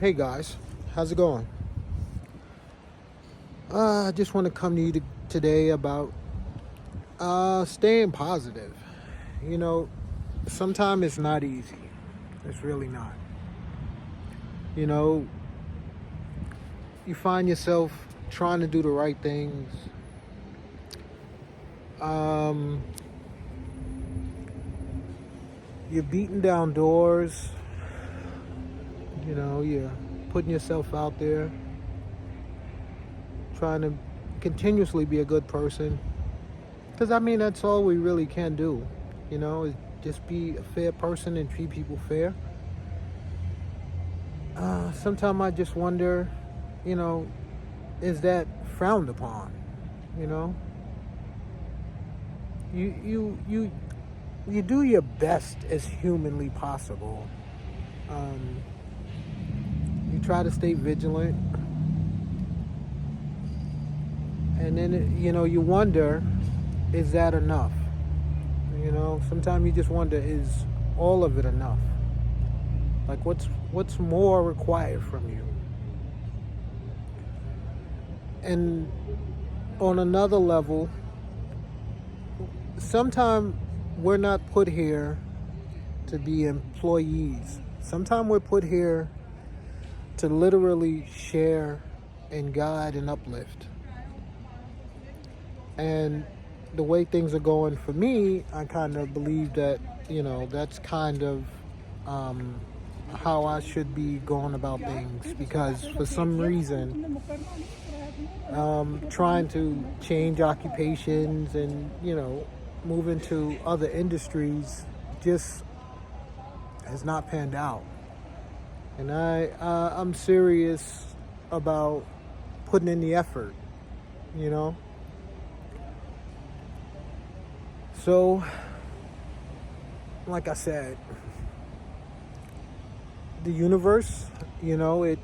Hey guys, how's it going? I just want to come to you today about staying positive. You know, sometimes it's not easy. It's really not. You know, you find yourself trying to do the right things. Um, you're beating down doors. You know, you're putting yourself out there, trying to continuously be a good person. Because I mean, that's all we really can do. You know, is just be a fair person and treat people fair. Sometimes I just wonder, you know, is that frowned upon? You know, you do your best as humanly possible. Um, you try to stay vigilant, and then you wonder, is that enough? You know, sometimes you just wonder, is all of it enough? Like, what's more required from you? And on another level, sometimes we're not put here to be employees. Sometimes we're put here to literally share and guide and uplift. And the way things are going for me, I kind of believe that, that's kind of how I should be going about things, because for some reason, trying to change occupations and, move into other industries just has not panned out. And I'm serious about putting in the effort, you know? So, like I said, the universe, it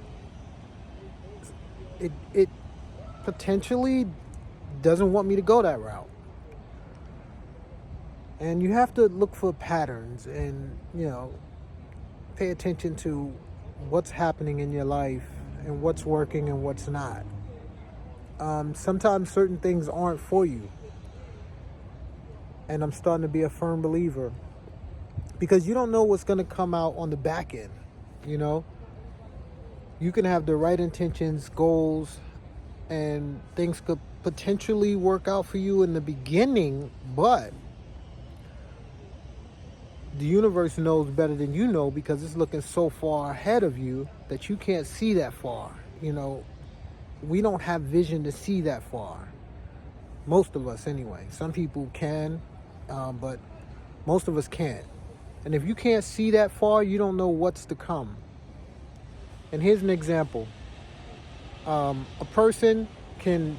potentially doesn't want me to go that route. And you have to look for patterns and, pay attention to what's happening in your life and what's working and what's not. Sometimes certain things aren't for you. And I'm starting to be a firm believer, because you don't know what's going to come out on the back end. You can have the right intentions, goals, and things could potentially work out for you in the beginning, but the universe knows better than you know, because it's looking so far ahead of you that you can't see that far. We don't have vision to see that far. Most of us anyway. Some people can, but most of us can't. And if you can't see that far, you don't know what's to come. And here's an example. A person can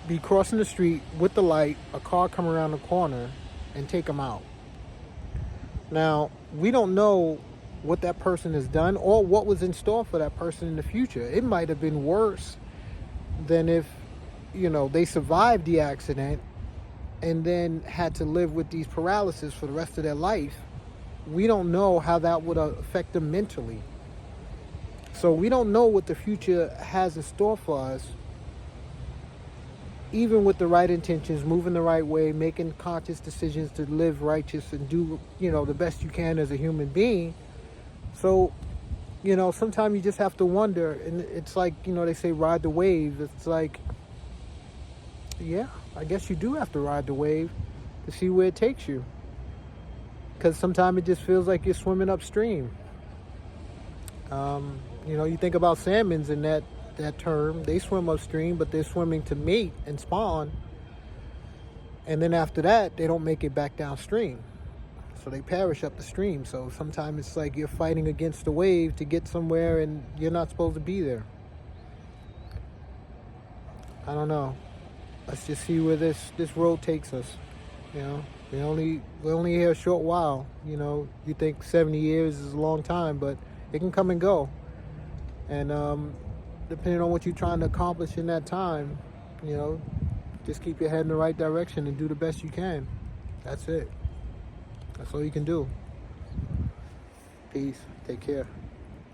be crossing the street with the light, a car come around the corner and take them out. Now, we don't know what that person has done or what was in store for that person in the future. It might have been worse than if, they survived the accident and then had to live with these paralysis for the rest of their life. We don't know how that would affect them mentally. So we don't know what the future has in store for us. Even with the right intentions, moving the right way, making conscious decisions to live righteous and do, the best you can as a human being. So, sometimes you just have to wonder, and it's like, they say ride the wave. It's like, yeah, I guess you do have to ride the wave to see where it takes you. Because sometimes it just feels like you're swimming upstream. You think about salmons in that term. They swim upstream, but they're swimming to mate and spawn. And then after that, they don't make it back downstream. So they perish up the stream. So sometimes it's like you're fighting against the wave to get somewhere and you're not supposed to be there. I don't know. Let's just see where this road takes us. We're only here a short while. You think 70 years is a long time, but it can come and go. And depending on what you're trying to accomplish in that time, just keep your head in the right direction and do the best you can. That's it. That's all you can do. Peace. Take care.